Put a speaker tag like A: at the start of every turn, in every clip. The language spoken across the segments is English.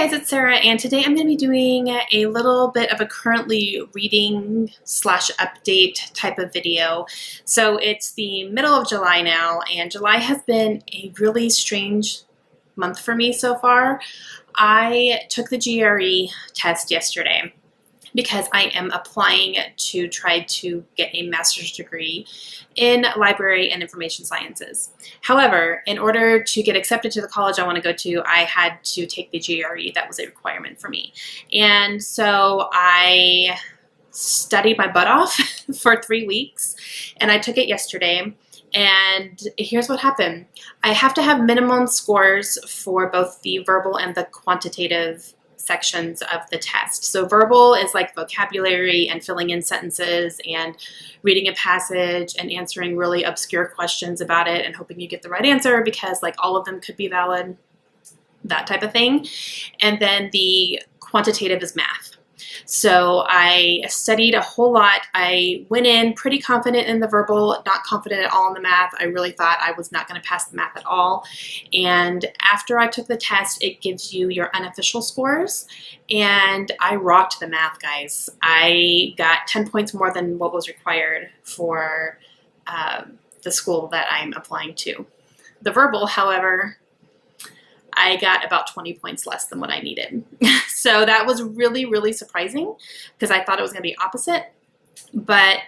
A: Guys, it's Sarah, and today I'm going to be doing a little bit of a currently reading slash update type of video. So it's the middle of July now, and July has been a really strange month for me so far. I took the GRE test yesterday because I am applying to try to get a master's degree in library and information sciences. However, in order to get accepted to the college I want to go to, I had to take the GRE. That was a requirement for me. And so I studied my butt off for 3 weeks, and I took it yesterday. And here's what happened. I have to have minimum scores for both the verbal and the quantitative sections of the test. So verbal is like vocabulary and filling in sentences and reading a passage and answering really obscure questions about it and hoping you get the right answer because like all of them could be valid, that type of thing. And then the quantitative is math. So I studied a whole lot. I went in pretty confident in the verbal, not confident at all in the math. I really thought I was not going to pass the math at all. And after I took the test, it gives you your unofficial scores. And I rocked the math, guys. I got 10 points more than what was required for the school that I'm applying to. The verbal, however, I got about 20 points less than what I needed. So that was really, really surprising because I thought it was going to be opposite. But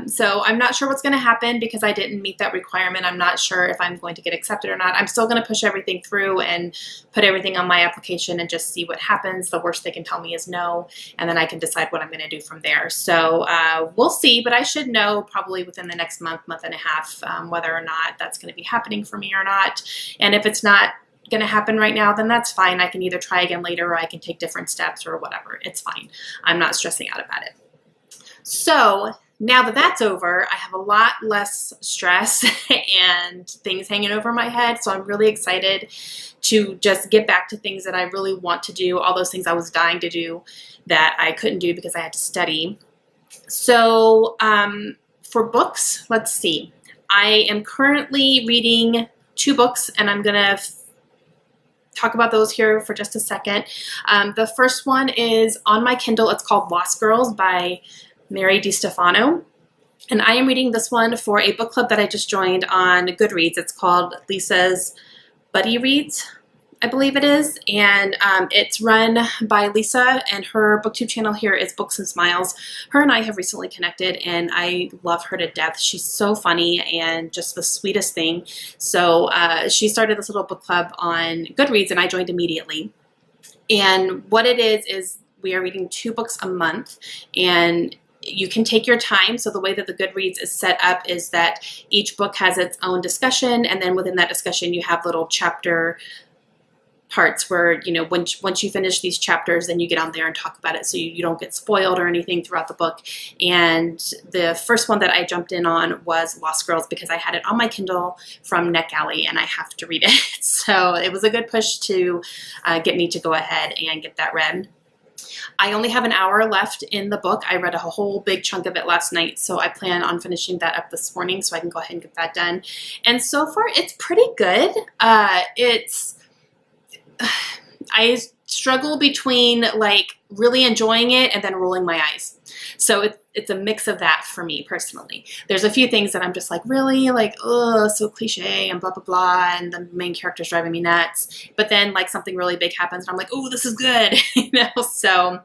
A: so I'm not sure what's going to happen because I didn't meet that requirement. I'm not sure if I'm going to get accepted or not. I'm still going to push everything through and put everything on my application and just see what happens. The worst they can tell me is no, and then I can decide what I'm going to do from there. So we'll see, but I should know probably within the next month, month and a half, whether or not that's going to be happening for me or not. And if it's not going to happen right now, then that's fine. I can either try again later or I can take different steps or whatever. It's fine. I'm not stressing out about it. So now that that's over, I have a lot less stress and things hanging over my head. So I'm really excited to just get back to things that I really want to do, all those things I was dying to do that I couldn't do because I had to study. So for books, let's see. I am currently reading 2 books, and I'm going to talk about those here for just a second. The first one is on my Kindle. It's called Lost Girls by Mary DiStefano. And I am reading this one for a book club that I just joined on Goodreads. It's called Lisa's Buddy Reads, I believe it is. And it's run by Lisa, and her booktube channel here is Books and Smiles. Her and I have recently connected, and I love her to death. She's so funny and just the sweetest thing. So she started this little book club on Goodreads, and I joined immediately. And what it is we are reading 2 books a month, and you can take your time. So the way that the Goodreads is set up is that each book has its own discussion, and then within that discussion you have little chapter parts where, you know, once you finish these chapters, then you get on there and talk about it so you don't get spoiled or anything throughout the book. And the first one that I jumped in on was Lost Girls because I had it on my Kindle from NetGalley and I have to read it. So it was a good push to get me to go ahead and get that read. I only have an hour left in the book. I read a whole big chunk of it last night, so I plan on finishing that up this morning so I can go ahead and get that done. And so far, it's pretty good. I struggle between like really enjoying it and then rolling my eyes. So it's a mix of that for me personally. There's a few things that I'm just like, really? Like, oh, so cliche and blah, blah, blah, and the main character's driving me nuts. But then like something really big happens and I'm like, oh, this is good. You know, so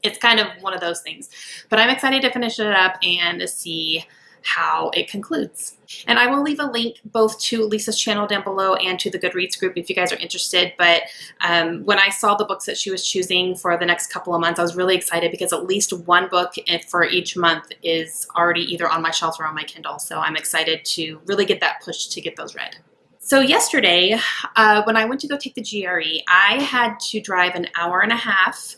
A: it's kind of one of those things. But I'm excited to finish it up and see how it concludes. And I will leave a link both to Lisa's channel down below and to the Goodreads group if you guys are interested. But when I saw the books that she was choosing for the next couple of months, I was really excited because at least one book for each month is already either on my shelf or on my Kindle. So I'm excited to really get that push to get those read. So yesterday, when I went to go take the GRE, I had to drive an hour and a half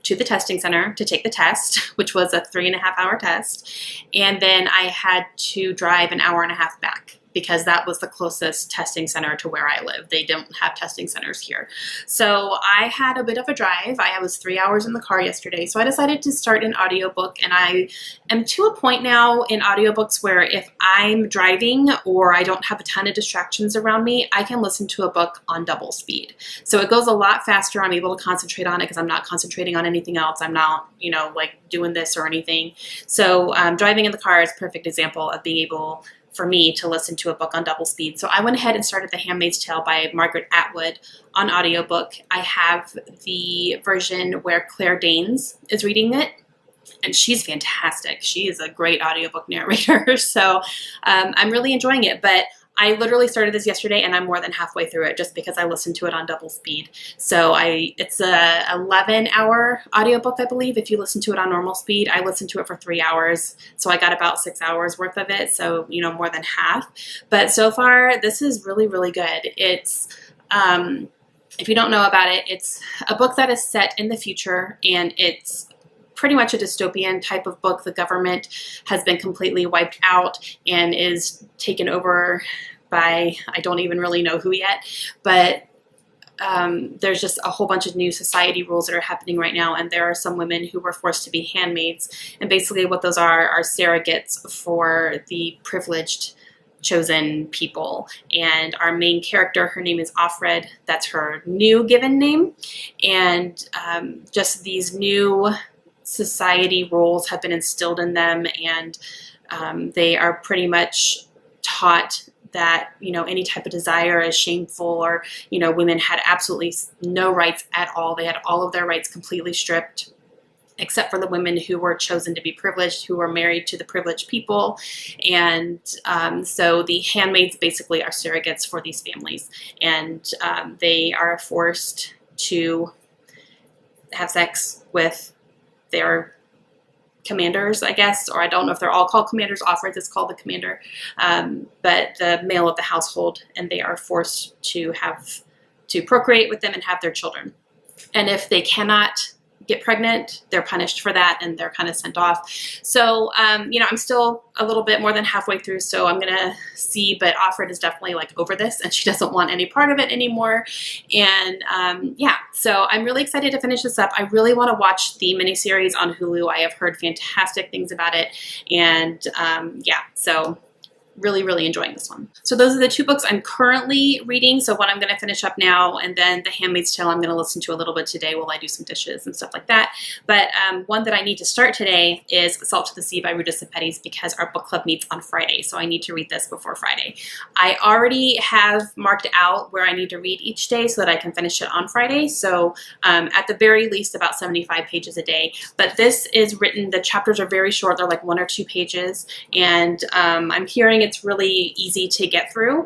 A: to the testing center to take the test, which was a 3.5-hour test. And then I had to drive an hour and a half back because that was the closest testing center to where I live. They don't have testing centers here. So I had a bit of a drive. I was 3 hours in the car yesterday. So I decided to start an audiobook, and I am to a point now in audiobooks where if I'm driving or I don't have a ton of distractions around me, I can listen to a book on double speed. So it goes a lot faster. I'm able to concentrate on it because I'm not concentrating on anything else. I'm not, like doing this or anything. So driving in the car is a perfect example of being able for me to listen to a book on double speed. So I went ahead and started The Handmaid's Tale by Margaret Atwood on audiobook. I have the version where Claire Danes is reading it, and she's fantastic. She is a great audiobook narrator. So I'm really enjoying it. But I literally started this yesterday, and I'm more than halfway through it just because I listened to it on double speed. So it's a 11-hour audiobook, I believe. If you listen to it on normal speed, I listened to it for 3 hours. So I got about 6 hours worth of it. So, more than half. But so far, this is really, really good. It's, if you don't know about it, it's a book that is set in the future, and it's pretty much a dystopian type of book. The government has been completely wiped out and is taken over by, I don't even really know who yet, but there's just a whole bunch of new society rules that are happening right now, and there are some women who were forced to be handmaids, and basically what those are surrogates for the privileged chosen people. And our main character, her name is Offred. That's her new given name, and just these new society roles have been instilled in them, and they are pretty much taught that any type of desire is shameful, or women had absolutely no rights at all. They had all of their rights completely stripped, except for the women who were chosen to be privileged, who were married to the privileged people. And so the handmaids basically are surrogates for these families, and they are forced to have sex with their commanders, I guess, or I don't know if they're all called commanders. Offred is called the commander, but the male of the household, and they are forced to procreate with them and have their children. And if they cannot get pregnant, they're punished for that, and they're kind of sent off. So, I'm still a little bit more than halfway through, so I'm going to see, but Offred is definitely over this, and she doesn't want any part of it anymore. And so I'm really excited to finish this up. I really want to watch the miniseries on Hulu. I have heard fantastic things about it, and so really, really enjoying this one. So those are the two books I'm currently reading. So one I'm going to finish up now, and then The Handmaid's Tale I'm going to listen to a little bit today while I do some dishes and stuff like that. But one that I need to start today is Salt to the Sea by Ruta Sepetys, because our book club meets on Friday. So I need to read this before Friday. I already have marked out where I need to read each day so that I can finish it on Friday. So at the very least about 75 pages a day. But this is written, the chapters are very short. They're like 1 or 2 pages. And I'm hearing it's really easy to get through,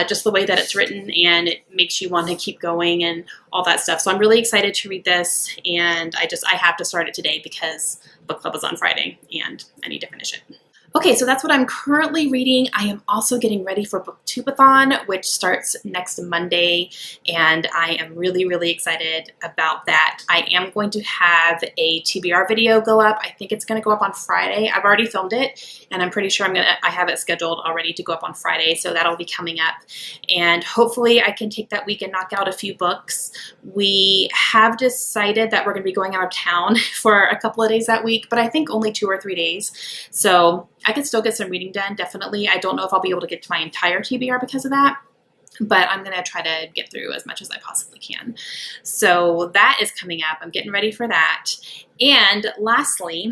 A: just the way that it's written, and it makes you want to keep going and all that stuff. So I'm really excited to read this, and I have to start it today because book club is on Friday and I need to finish it. Okay, so that's what I'm currently reading. I am also getting ready for Booktubeathon, which starts next Monday, and I am really, really excited about that. I am going to have a TBR video go up. I think it's going to go up on Friday. I've already filmed it, and I'm pretty sure I have it scheduled already to go up on Friday, so that'll be coming up. And hopefully I can take that week and knock out a few books. We have decided that we're going to be going out of town for a couple of days that week, but I think only 2 or 3 days. So I can still get some reading done, definitely. I don't know if I'll be able to get to my entire TBR because of that, but I'm going to try to get through as much as I possibly can. So that is coming up. I'm getting ready for that. And lastly,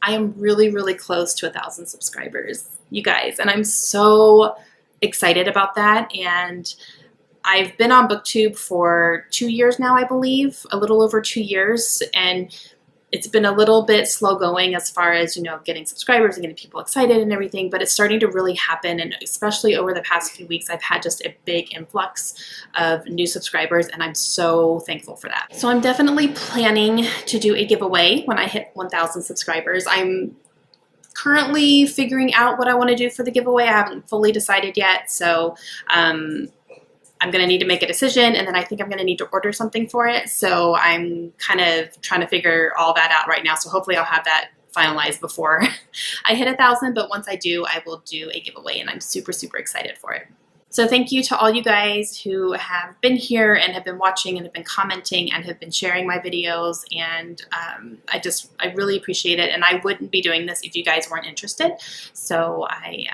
A: I am really, really close to 1,000 subscribers, you guys, and I'm so excited about that. And I've been on BookTube for 2 years now, I believe, a little over 2 years, and it's been a little bit slow going as far as, getting subscribers and getting people excited and everything, but it's starting to really happen. And especially over the past few weeks, I've had just a big influx of new subscribers, and I'm so thankful for that. So I'm definitely planning to do a giveaway when I hit 1,000 subscribers. I'm currently figuring out what I want to do for the giveaway. I haven't fully decided yet. So, I'm going to need to make a decision, and then I think I'm going to need to order something for it. So I'm kind of trying to figure all that out right now. So hopefully I'll have that finalized before I hit 1,000, but once I do, I will do a giveaway, and I'm super, super excited for it. So thank you to all you guys who have been here and have been watching and have been commenting and have been sharing my videos, and I really appreciate it, and I wouldn't be doing this if you guys weren't interested. So I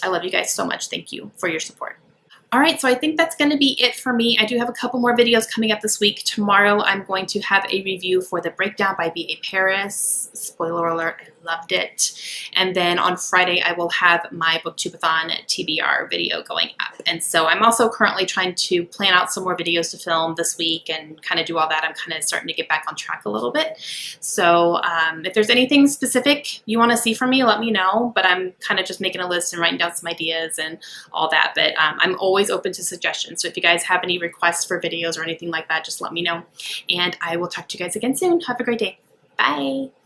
A: love you guys so much. Thank you for your support. All right, so I think that's going to be it for me. I do have a couple more videos coming up this week. Tomorrow I'm going to have a review for The Breakdown by B.A. Paris. Spoiler alert, I loved it. And then on Friday I will have my Booktubeathon TBR video going up. And so I'm also currently trying to plan out some more videos to film this week and kind of do all that. I'm kind of starting to get back on track a little bit. So if there's anything specific you want to see from me, let me know. But I'm kind of just making a list and writing down some ideas and all that. But I'm always open to suggestions. So if you guys have any requests for videos or anything like that, just let me know. And I will talk to you guys again soon. Have a great day. Bye.